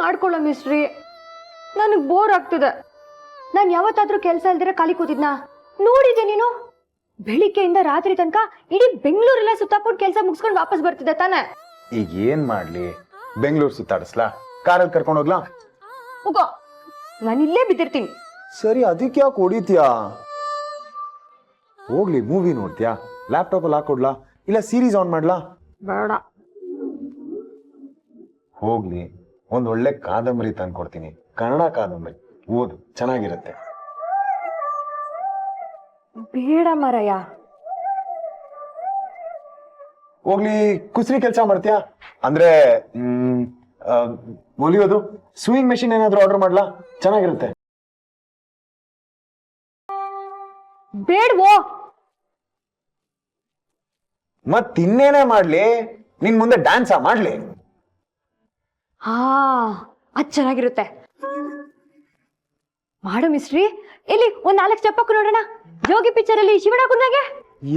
ಮಾಡ್ಕೊಳ್ಳೋ ಮಿಸ್ಟ್ರಿ. ನನಗೆ ಬೋರ್ ಆಗ್ತಿದೆ. ನಾನು ಯಾವತ್ತಾದ್ರೂ ಕೆಲಸ ಇಲ್ದಿರ ಖಾಲಿ ಕೂತಿದ್ನಾ? ನೋಡಿದ್ದೆ ನೀನು? ಬೆಳಿಗ್ಗೆಯಿಂದ ರಾತ್ರಿ ತನಕ ಇಡೀ ಬೆಂಗಳೂರೆಲ್ಲ ಸುತ್ತಾಕೊಂಡು ಕೆಲಸ ಮುಗಿಸ್ಕೊಂಡು ವಾಪಸ್ ಬರ್ತಿದ್ದೆ ತಾನೆ. ಈಗ ಏನ್ ಮಾಡ್ಲಿ? ಬೆಂಗಳೂರು ಸುತ್ತಾಡಿಸ್ಲಾ? ಕಾರಲ್ಲಿ ಕರ್ಕೊಂಡು ಹೋಗ್ಲಾ? ಹೋಗೋ, ನಾನು ಇಲ್ಲೇ ಬಿದ್ದಿರ್ತೀನಿ. ಸರಿ, ಅದಕ್ಕೆ ಯಾಕೆ ಹೊಡಿತೀಯಾ? ಹೋಗ್ಲಿ, ಮೂವಿ ನೋಡ್ತೀಯಾ? ಲ್ಯಾಪ್ಟಾಪ್ ಅಲ್ಲಿ ಹಾಕೊಡ್ಲಾ ಇಲ್ಲ ಸೀರೀಸ್ ಆನ್ ಮಾಡ್ಲಾ? ಬೇಡ. ಹೋಗ್ಲಿ, ಒಂದ್ ಒಳ್ಳೆ ಕಾದಂಬರಿ ತಂದ್ಕೊಡ್ತೀನಿ, ಕನ್ನಡ ಕಾದಂಬರಿ. ಓದು, ಚೆನ್ನಾಗಿರುತ್ತೆ. ಬೇಡ ಮಾರಾಯ. ಹೋಗ್ಲಿ, ಕುಸ್ರಿ ಕೆಲಸ ಮಾಡ್ತೀಯಾ? ಅಂದ್ರೆ ಹೊಲಿಯೋದು, ಸ್ವಿಂಗ್ ಮೆಷಿನ್ ಏನಾದ್ರು ಆರ್ಡರ್ ಮಾಡ್ಲಾ? ಚೆನ್ನಾಗಿರುತ್ತೆ. ಬೇಡವೋ. ಮತ್ತಿನ್ನೇನೇ ಮಾಡ್ಲಿ? ನಿನ್ ಮುಂದೆ ಡ್ಯಾನ್ಸಾ ಮಾಡ್ಲಿ? ಹಾ, ಅದ್ ಚೆನ್ನಾಗಿರುತ್ತೆ. ಮಾಡು ಮಿಸ್ಟ್ರಿ. ಇಲ್ಲಿ ಒಂದ್ 4 ಚಪ್ಪಕ್ಕು ನೋಡೋಣ. ಜೋಗಿ ಪಿಕ್ಚರ್ ಅಲ್ಲಿ ಶಿವಣ್ಣ ಕುಂದಾಗೆ.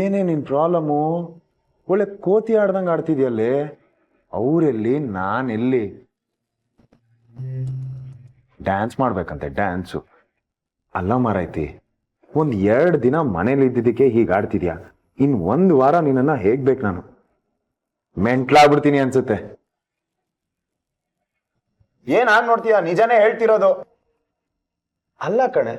ಏನೇ ನಿನ್ ಪ್ರಾಬ್ಲಮ್ಮು? ಒಳ್ಳೆ ಕೋತಿ ಆಡ್ದಂಗ ಆಡ್ತಿದ್ಯಲ್ಲಿ. ಅವ್ರೆಲ್ಲಿ, ನಾನೆಲ್ಲಿ? Dance ಮಾಡ್ಬೇಕಂತೆ, dance. ಅಲ್ಲ ಮಾರೈತಿ, ಒಂದ್ 2 ದಿನ ಮನೇಲಿ ಇದ್ದಿದ್ದಕ್ಕೆ ಹೀಗೆ ಆಡ್ತಿದ್ಯಾ. ಇನ್ 1 ವಾರ ನಿನ್ನನ್ನ ಹೇಗ್ ಬೇಕು ನಾನು? ಮೆಂಟ್ಲಾಗ್ಬಿಡ್ತೀನಿ ಅನ್ಸುತ್ತೆ. ಏನ್ ಆಗ್ ನೋಡ್ತೀಯಾ? ನಿಜಾನೇ ಹೇಳ್ತಿರೋದು. ಅಲ್ಲ ಕಣೆ,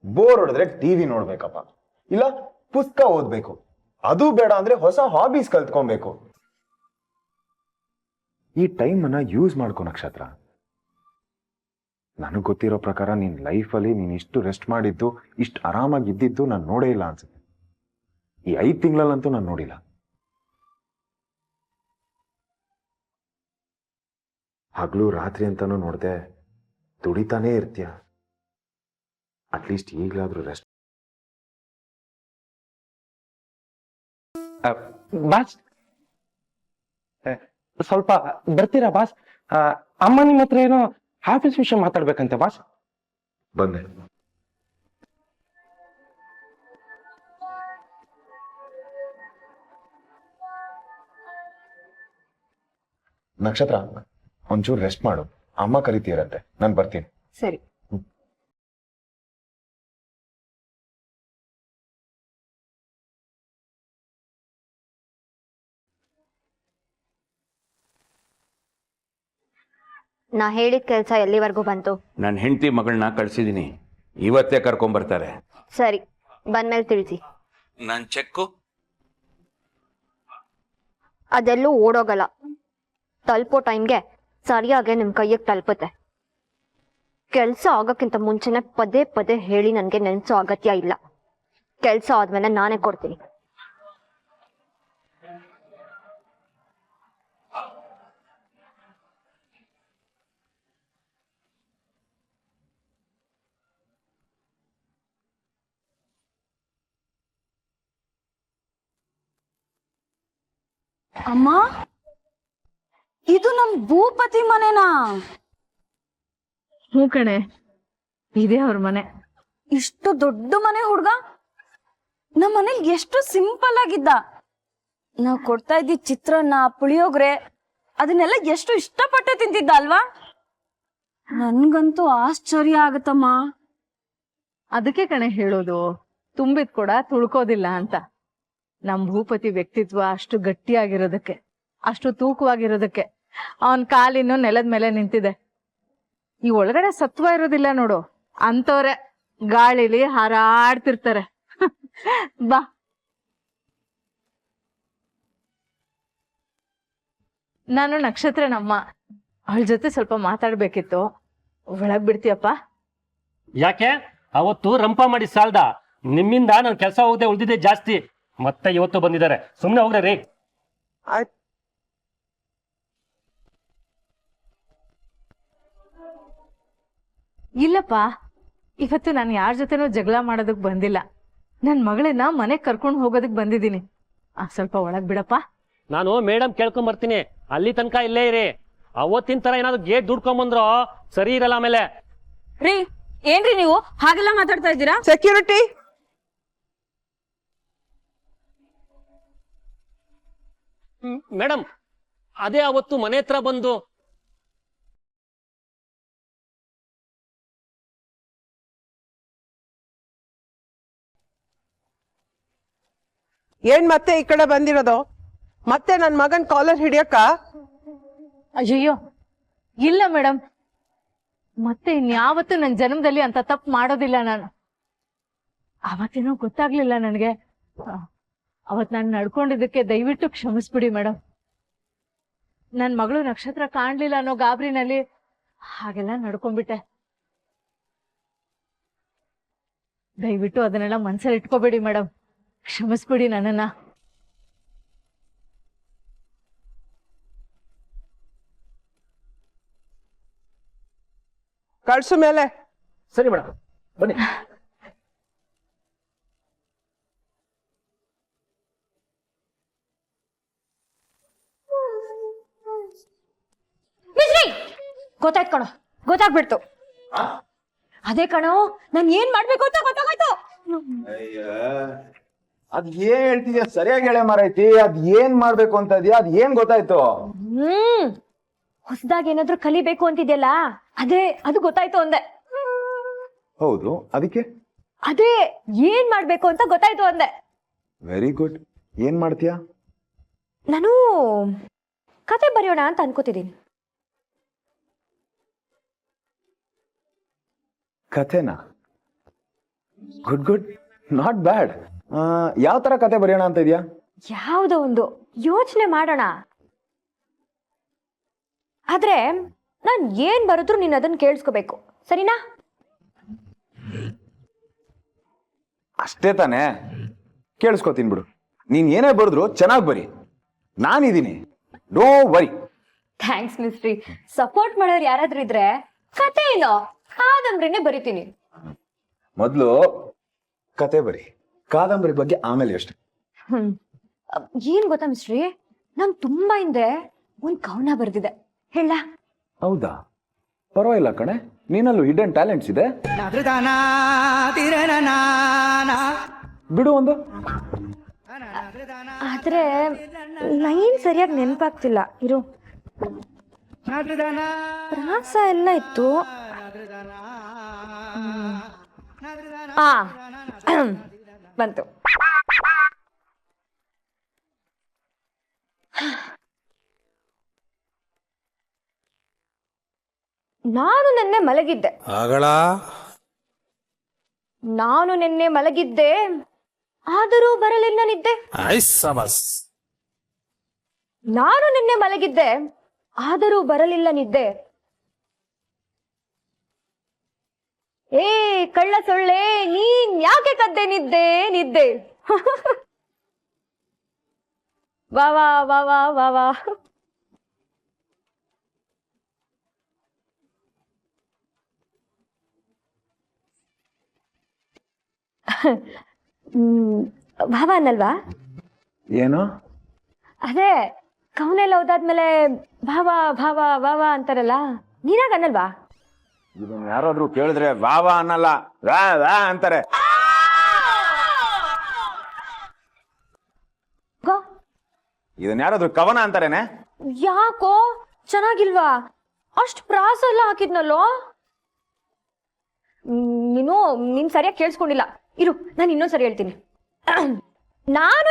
ಬೋರ್ ಹೊಡೆದ್ರೆ ಟಿವಿ ನೋಡ್ಬೇಕಪ್ಪ, ಇಲ್ಲ ಪುಸ್ತಕ ಓದ್ಬೇಕು. ಅದು ಬೇಡ ಅಂದ್ರೆ ಹೊಸ ಹಾಬೀಸ್ ಕಲ್ತ್ಕೊಬೇಕು. ಈ ಟೈಮ್ ಅನ್ನ ಯೂಸ್ ಮಾಡ್ಕೊ ನಕ್ಷತ್ರ. ನನಗ್ ಗೊತ್ತಿರೋ ಪ್ರಕಾರ ನಿನ್ ಲೈಫಲ್ಲಿ ನೀನ್ ಇಷ್ಟು ರೆಸ್ಟ್ ಮಾಡಿದ್ದು, ಇಷ್ಟು ಆರಾಮಾಗಿ ಇದ್ದಿದ್ದು ನಾನು ನೋಡೇ ಇಲ್ಲ ಅನ್ಸುತ್ತೆ. ಈ 5 ತಿಂಗಳಲ್ಲಂತೂ ನಾನು ನೋಡಿಲ್ಲ. ಹಗಲು ರಾತ್ರಿ ಅಂತಾನು ನೋಡ್ದೆ ದುಡಿತಾನೇ ಇರ್ತೀಯ. At least ಈಗಲಾದ್ರೂ rest. ಬಾಸ್, ಸ್ವಲ್ಪ ಬರ್ತೀರಾ ಬಾಸ್? ಅಮ್ಮ ನಿಮ್ಮ ಹತ್ರ ಏನೋ ಆಫೀಸ್ ವಿಷಯ ಮಾತಾಡ್ಬೇಕಂತೆ ಬಾಸ್. ಬಂದೆ. ನಕ್ಷತ್ರ, ಒಂಚೂರು ರೆಸ್ಟ್ ಮಾಡು. ಅಮ್ಮ ಕರಿತೀರತ್ತೆ, ನಾನು ಬರ್ತೀನಿ. ಸರಿ. ನಾ ಹೇಳಿದ ಕೆಲಸ ಎಲ್ಲಿವರೆಗೂ ಬಂತು? ನನ್ನ ಹೆಂಡತಿ ಮಗಳನ್ನ ಕಳ್ಸಿದೀನಿ, ಇವತ್ತೇ ಕರ್ಕೊಂಡ್ಬರ್ತಾರೆ. ಸರಿ, ಬಂದ್ಮೇಲೆ ತಿಳಿಸಿ. ನನ್ನ ಚೆಕ್ಕು ಅದೆಲ್ಲೂ ಓಡೋಗಲ್ಲ. ತಲುಪೋ ಟೈಮ್ಗೆ ಸರಿಯಾಗಿ ನಿಮ್ ಕೈಗೆ ತಲುಪುತ್ತೆ. ಕೆಲ್ಸ ಆಗೋಕ್ಕಿಂತ ಮುಂಚೆನೆ ಪದೇ ಪದೇ ಹೇಳಿ ನನ್ಗೆ ನೆನ್ಸೋ ಅಗತ್ಯ ಇಲ್ಲ. ಕೆಲ್ಸ ಆದ್ಮೇಲೆ ನಾನೇ ಕೊಡ್ತೀನಿ. ಅಮ್ಮ, ಇದು ನಮ್ ಭೂಪತಿ ಮನೆನಾ? ಹ್ಞೂ ಕಣೆ, ಇದೇ ಅವ್ರ ಮನೆ. ಇಷ್ಟು ದೊಡ್ಡ ಮನೆ ಹುಡ್ಗ ನಮ್ಮ ಮನೇಲಿ ಎಷ್ಟು ಸಿಂಪಲ್ ಆಗಿದ್ದ. ನಾವ್ ಕೊಡ್ತಾ ಇದ್ದ ಚಿತ್ರಾನ್ನ, ಪುಳಿಯೋಗ್ರೆ ಅದನ್ನೆಲ್ಲ ಎಷ್ಟು ಇಷ್ಟಪಟ್ಟು ತಿಂತಿದ್ದ ಅಲ್ವಾ? ನನ್ಗಂತೂ ಆಶ್ಚರ್ಯ ಆಗತ್ತಮ್ಮ. ಅದಕ್ಕೆ ಕಣೆ ಹೇಳೋದು, ತುಂಬಿದ್ ಕೂಡ ತುಳ್ಕೋದಿಲ್ಲ ಅಂತ. ನಮ್ ಭೂಪತಿ ವ್ಯಕ್ತಿತ್ವ ಅಷ್ಟು ಗಟ್ಟಿಯಾಗಿರೋದಕ್ಕೆ, ಅಷ್ಟು ತೂಕವಾಗಿರೋದಕ್ಕೆ ಅವನ್ ಕಾಲಿನ್ನು ನೆಲದ ಮೇಲೆ ನಿಂತಿದೆ. ಈ ಒಳಗಡೆ ಸತ್ವ ಇರೋದಿಲ್ಲ ನೋಡು, ಅಂತವ್ರೆ ಗಾಳಿಲಿ ಹಾರಾಡ್ತಿರ್ತಾರೆ. ಬಾ. ನಾನು ನಕ್ಷತ್ರನಮ್ಮ, ಅವಳ ಜೊತೆ ಸ್ವಲ್ಪ ಮಾತಾಡ್ಬೇಕಿತ್ತು. ಒಳಗ್ ಬಿಡ್ತೀಯಪ್ಪ? ಯಾಕೆ? ಅವತ್ತು ರಂಪ ಮಾಡಿ ಸಾಲ್ದ, ನಿಮ್ಮಿಂದ ನನ್ ಕೆಲಸ ಹೋಗದೆ ಉಳಿದಿದೆ ಜಾಸ್ತಿ. ಮತ್ತೆ ಇವತ್ತು ಬಂದಿದ್ದಾರೆ, ಸುಮ್ನೆ ಹೋಗ್ರಿ. ಇಲ್ಲಪ್ಪ, ಇವತ್ತು ನಾನು ಯಾರ ಜೊತೆನೂ ಜಗಳ ಮಾಡೋದಕ್ ಬಂದಿಲ್ಲ. ನನ್ ಮಗಳನ್ನ ಮನೆಗ್ ಕರ್ಕೊಂಡು ಹೋಗೋದಕ್ ಬಂದಿದ್ದೀನಿ. ಸ್ವಲ್ಪ ಒಳಗ್ ಬಿಡಪ್ಪ. ನಾನು ಮೇಡಮ್ ಕೇಳ್ಕೊಂಡ್ ಬರ್ತೀನಿ, ಅಲ್ಲಿ ತನಕ ಇಲ್ಲೇ ಇರಿ. ಅವತ್ತಿನ ತರ ಏನಾದ್ರು ಗೇಟ್ ದುಡ್ಕೊಂಬಂದ್ರೋ ಸರಿ ಇರಲ್ಲ ಆಮೇಲೆ. ರೀ, ಏನ್ರಿ ನೀವು ಹಾಗೆಲ್ಲ ಮಾತಾಡ್ತಾ ಇದ್ದೀರಾ? ಸೆಕ್ಯೂರಿಟಿ, ಮೇಡಮ್, ಅದೇ ಅವತ್ತು ಮನೆ ಹತ್ರ ಬಂದು ಏನ್ ಮತ್ತೆ ಈ ಕಡೆ ಬಂದಿರೋದು? ಮತ್ತೆ ನನ್ ಮಗನ್ ಕಾಲರ್ ಹಿಡಿಯಕ್ಕ? ಅಯ್ಯಯ್ಯೋ ಇಲ್ಲ ಮೇಡಮ್, ಮತ್ತೆ ಇನ್ಯಾವತ್ತೂ ನನ್ನ ಜನ್ಮದಲ್ಲಿ ಅಂತ ತಪ್ಪು ಮಾಡೋದಿಲ್ಲ ನಾನು. ಅವತ್ತೇನೋ ಗೊತ್ತಾಗ್ಲಿಲ್ಲ ನನಗೆ. ಅವತ್ ನಾನು ನಡ್ಕೊಂಡಿದ್ದಕ್ಕೆ ದಯವಿಟ್ಟು ಕ್ಷಮಿಸ್ಬಿಡಿ ಮೇಡಮ್. ನನ್ನ ಮಗಳು ನಕ್ಷತ್ರ ಕಾಣ್ಲಿಲ್ಲ ಅನ್ನೋ ಗಾಬರಿನಲ್ಲಿ ಹಾಗೆಲ್ಲ ನಡ್ಕೊಂಡ್ಬಿಟ್ಟೆ. ದಯವಿಟ್ಟು ಅದನ್ನೆಲ್ಲ ಮನ್ಸಲ್ಲಿ ಇಟ್ಕೋಬೇಡಿ ಮೇಡಮ್, ಕ್ಷಮಿಸ್ಬಿಡಿ ನನ್ನನ್ನ. ಕಳ್ಸು ಮೇಲೆ. ಸರಿ ಮೇಡಮ್, ಬನ್ನಿ. ಗೊತ್ತಾಯ್ತು ಕಣೋ, ಗೊತ್ತಾಗ್ಬಿಡ್ತು. ಅದೇ ಕಣೋ, ನಾನ್ ಏನ್ ಮಾಡ್ಬೇಕು ಅಂತ ಗೊತ್ತಾಗೋಯ್ತು. ಅದ್ ಏನ್ ಹೇಳ್ತಿದ್ಯಾ ಸರಿಯಾಗಿ ಹೇಳೇ ಮಾರೈತಿ. ಅದ್ ಏನ್ ಮಾಡ್ಬೇಕು ಅಂತ ಇದೆಯಾ, ಅದ್ ಏನ್ ಗೊತ್ತಾಯ್ತು? ಹೊಸದಾಗಿ ಏನಾದ್ರೂ ಕಲಿಬೇಕು ಅಂತಿದ್ಯಲ್ಲ, ಅದು ಗೊತ್ತಾಯ್ತು ಅಂದೆ. ಹೌದು, ಅದಕ್ಕೆ ಅದೇ ಏನ್ ಮಾಡ್ಬೇಕು ಅಂತ ಗೊತ್ತಾಯ್ತು ಅಂದೆ. Very good. ಏನ್ ಮಾಡ್ತೀಯಾ? ನಾನು ಕತೆ ಬರೆಯೋಣ ಅಂತ ಅನ್ಕೋತಿದ್ದೀನಿ. ಕಥೆನಾ? Good good, not bad. ಯಾವ ತರ ಕತೆ ಬರೆಯೋಣ ಅಂತ ಇದೆಯಾ? ಯಾವುದೋ ಒಂದು ಯೋಚನೆ ಮಾಡೋಣ. ಆದ್ರೆ ನಾನ್ ಏನ್ ಬರೆದ್ರು ನೀನ್ ಅದನ್ನ ಕೇಳಿಸ್ಕೋಬೇಕು, ಸರಿನಾ? ಅಷ್ಟೇ ತಾನೇ, ಕೇಳಿಸ್ಕೊತೀನಿ ಬಿಡು. ನೀನ್ ಏನೇ ಬರೆದ್ರು ಚೆನ್ನಾಗಿ ಬರಿ, ನಾನಿದ್ದೀನಿ, ಡೋ ವರಿ. Thanks mystery. ಸಪೋರ್ಟ್ ಮಾಡೋರು ಯಾರಾದ್ರೂ ಇದ್ರೆ ಕತೆ ಏನೋ ಕಾದಂಬರಿನೇ ಬರಿತೀನಿ. ಮೊದ್ಲು ಕತೆ ಬರಿ, ಕಾದಂಬರಿ ಬಗ್ಗೆ ಆಮೇಲೆ ಯೋಚನೆ. ಏನ್ ಗೊತ್ತಾ ಮಿಸ್ಟ್ರಿ, ನಾನ್ ತುಂಬಾ ಹಿಂದೆ ಒಂದ್ ಕವನ ಬರ್ದಿದೆ, ಹೇಳ? ಹೌದಾ? ಪರವಾಗಿಲ್ಲ ಕಣೆ, ನೀನಲ್ಲೂ ಹಿಡನ್ ಟ್ಯಾಲೆಂಟ್ಸ್ ಇದೆ. ಬಿಡು ಒಂದು. ಆದ್ರೆ ಲೈನ್ ಸರಿಯಾಗಿ ನೆನಪಾಗ್ತಿಲ್ಲ, ಇರು. ಪ್ರಾಸ ಎಲ್ಲ ಇತ್ತು. ಆ ಬಂತು. ನಾನು ನಿನ್ನೆ ಮಲಗಿದ್ದೆ. ನಾನು ನಿನ್ನೆ ಮಲಗಿದ್ದೆ, ಆದರೂ ಬರಲಿಲ್ಲ ನಿದ್ದೆ. ನಾನು ನಿನ್ನೆ ಮಲಗಿದ್ದೆ, ಆದರೂ ಬರಲಿಲ್ಲ ನಿದ್ದೆ. ಏ ಕಳ್ಳ ಸೊಳ್ಳೆ, ನೀನ್ ಯಾಕೆ ಕದ್ದೆ ನಿದ್ದೆ ನಿದ್ದೆ? ವಾ ವಾ ವಾ ವಾ ವಾ ವಾ. ಭಾವ ಅನ್ನಲ್ವಾ? ಏನು? ಅದೇ ಕವನೆಲ್ಲ ಓದಾದ್ಮೇಲೆ ಭಾವ ಭಾವ ಭಾವ ಅಂತಾರಲ್ಲ, ನೀನಾಗ ಅನ್ನಲ್ವಾ? ಇದನ್ನ ಯಾರಾದ್ರೂ ಕೇಳಿದ್ರೆ ವಾ ಅನ್ನಲ್ಲ, ವಾ ವಾ ಅಂತಾರೆ. ಇದನ್ನ ಯಾರಾದ್ರೂ ಕವನ ಅಂತಾರೇನೆ? ಯಾಕೋ ಚೆನ್ನಾಗಿಲ್ವಾ? ಅಷ್ಟ್ ಪ್ರಾಸ ಎಲ್ಲ ಹಾಕಿದ್ನಲ್ಲೋ. ನೀನ್ ಸರಿಯಾಗಿ ಕೇಳಿಸ್ಕೊಂಡಿಲ್ಲ, ಇರು ನಾನು ಇನ್ನೊಂದ್ಸರಿ ಹೇಳ್ತೀನಿ. ನಾನು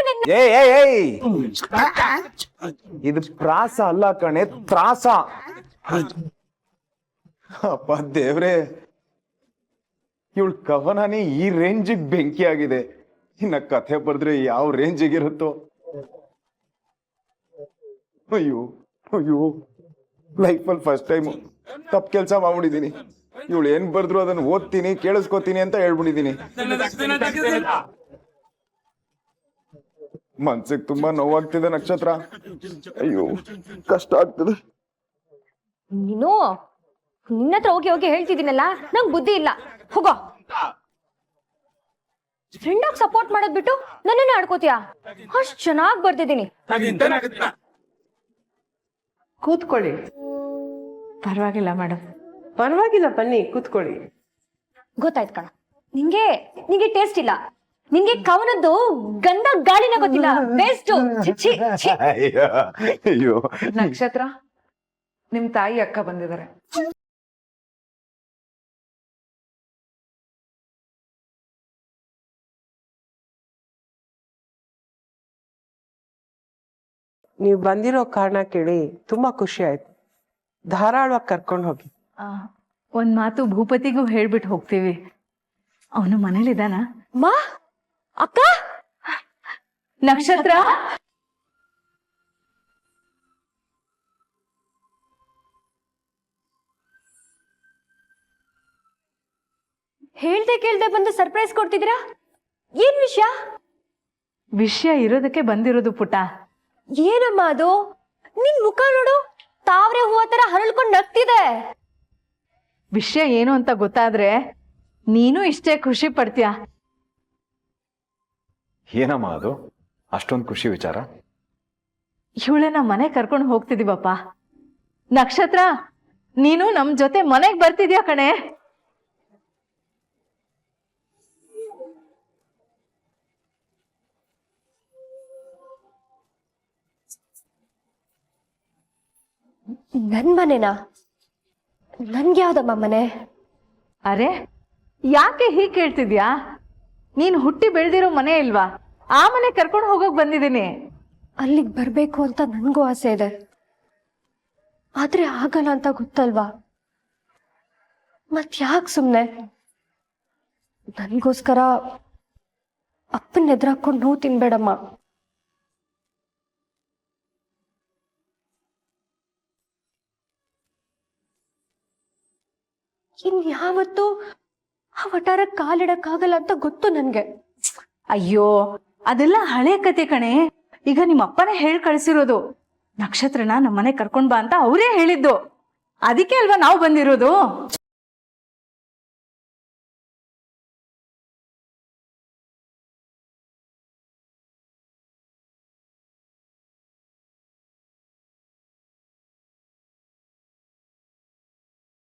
ಇದು ಪ್ರಾಸ ಅಲ್ಲ ಕಣೆ, ತ್ರಾಸ. ಅಪ್ಪ ದೇವ್ರೆ, ಇವಳ ಕವನನೇ ಈ ರೇಂಜಿಗೆ ಬೆಂಕಿ ಆಗಿದೆ. ಇನ್ನ ಕಥೆ ಬರೆದ್ರೆ ಯಾವ ರೇಂಜಿಗಿರುತ್ತೋ. ಅಯ್ಯೋ ಅಯ್ಯೋ, ಲೈಫಲ್ಲಿ ಫಸ್ಟ್ ಟೈಮ್ ತಪ್ಪು ಕೆಲಸ ಮಾಡ್ಬಿಟ್ಟಿದೀನಿ. ಇವಳು ಏನ್ ಬರೆದ್ರು ಅದನ್ನ ಓದ್ತೀನಿ, ಕೇಳಿಸ್ಕೊತೀನಿ ಅಂತ ಹೇಳ್ಬಿಟ್ಟಿದೀನಿ. ಮನ್ಸಿಗೆ ತುಂಬಾ ನೋವಾಗ್ತಿದೆ ನಕ್ಷತ್ರ. ಅಯ್ಯೋ ಕಷ್ಟ ಆಗ್ತದೆ. ನೀನು ನಿನ್ನತ್ರ ಹೋಗಿ ಹೋಗಿ ಹೇಳ್ತಿದ್ದೀನಲ್ಲ, ನಂಗ್ ಬುದ್ಧಿ ಇಲ್ಲ. ಹೋಗೋ. ಫ್ರೆಂಡ್ ಆಗಿ ಸಪೋರ್ಟ್ ಮಾಡೋದ್ ಬಿಟ್ಟು ನನ್ನನ್ನೇ ಆಡ್ಕೋತೀಯ? ಅಷ್ಟ್ ಚೆನ್ನಾಗ್ ಬರ್ದಿದ್ದೀನಿ. ಕೂತ್ಕೊಳ್ಳಿ. ಪರವಾಗಿಲ್ಲ ಮೇಡಮ್. ಪರವಾಗಿಲ್ಲ, ಬನ್ನಿ ಕೂತ್ಕೊಳ್ಳಿ. ಗೊತ್ತಾಯ್ತು ಕಣ, ನಿಂಗೆ ಟೇಸ್ಟ್ ಇಲ್ಲ. ನಿಂಗೆ ಕವನದ್ದು ಗಂಧ ಗಾಳಿನ ಗೊತ್ತಿಲ್ಲ. ಬೇಸ್ಟ್. ಅಯ್ಯೋ ನಕ್ಷತ್ರ, ನಿಮ್ ತಾಯಿ ಅಕ್ಕ ಬಂದಿದ್ದಾರೆ. ನೀವು ಬಂದಿರೋ ಕಾರಣ ಕೇಳಿ ತುಂಬಾ ಖುಷಿ ಆಯ್ತು. ಧಾರಾಳವಾಗಿ ಕರ್ಕೊಂಡು ಹೋಗಿ. ಒಂದ್ ಮಾತು ಭೂಪತಿಗೂ ಹೇಳ್ಬಿಟ್ಟು ಹೋಗ್ತೀವಿ. ಅವನು ಮನೇಲಿದ್ದಾನ? ಮಾ ಅಕ್ಕ, ನಕ್ಷತ್ರ, ಹೇಳ್ದೆ ಕೇಳ್ದೆ ಬಂದು ಸರ್ಪ್ರೈಸ್ ಕೊಡ್ತಿದ್ದೀರಾ? ಏನ್ ವಿಷಯ? ವಿಷಯ ಇರೋದಕ್ಕೆ ಬಂದಿರೋದು ಪುಟ. ಏನಮ್ಮ ಅದು? ನಿನ್ ಮುಖ ನೋಡು, ತಾವ್ರೆ ಹೂವ ತರ ಹರಳ್ಕೊಂಡ್ ನಗ್ತಿದೆ. ವಿಷಯ ಏನು ಅಂತ ಗೊತ್ತಾದ್ರೆ ನೀನು ಇಷ್ಟೇ ಖುಷಿ ಪಡ್ತೀಯ. ಏನಮ್ಮ ಅದು ಅಷ್ಟೊಂದು ಖುಷಿ ವಿಚಾರ? ಇವಳನ್ನ ಮನೆ ಕರ್ಕೊಂಡು ಹೋಗ್ತಿದೀವಪ್ಪ. ನಕ್ಷತ್ರ, ನೀನು ನಮ್ ಜೊತೆ ಮನೆಗ್ ಬರ್ತಿದ್ಯಾ ಕಣೆ. ನನ್ ಮನೆನಾ? ನನ್ಗೆ ಯಾವ್ದಮ್ಮ ಮನೆ? ಅರೆ, ಯಾಕೆ ಹೀಗೆ ಕೇಳ್ತಿದ್ಯಾ? ನೀನ್ ಹುಟ್ಟಿ ಬೆಳೆದಿರೋ ಮನೆ ಇಲ್ವಾ? ಆ ಮನೆ ಕರ್ಕೊಂಡು ಹೋಗೋಕ್ ಬಂದಿದ್ದೀನಿ. ಅಲ್ಲಿಗೆ ಬರ್ಬೇಕು ಅಂತ ನನ್ಗೂ ಆಸೆ ಇದೆ, ಆದ್ರೆ ಆಗಲ್ಲ ಅಂತ ಗೊತ್ತಲ್ವಾ? ಮತ್ ಯಾಕೆ ಸುಮ್ನೆ? ನನ್ಗೋಸ್ಕರ ಅಪ್ಪನ ಎದುರಾಕೊಂಡು ನೋವು ತಿನ್ಬೇಡಮ್ಮ. ಇನ್ಯಾವತ್ತೂ ಆ ವಟಾರ ಕಾಲಿಡಕ್ಕಾಗಲ್ಲ ಅಂತ ಗೊತ್ತು ನನ್ಗೆ. ಅಯ್ಯೋ, ಅದೆಲ್ಲ ಹಳೆ ಕತೆ ಕಣೆ. ಈಗ ನಿಮ್ಮ ಅಪ್ಪನೇ ಹೇಳಿ ಕಳ್ಸಿರೋದು. ನಕ್ಷತ್ರನ ನಮ್ಮ ಮನೆ ಕರ್ಕೊಂಡ್ ಬಾ ಅಂತ ಅವರೇ ಹೇಳಿದ್ದು. ಅದಕ್ಕೆ ಅಲ್ವಾ ನಾವು ಬಂದಿರೋದು.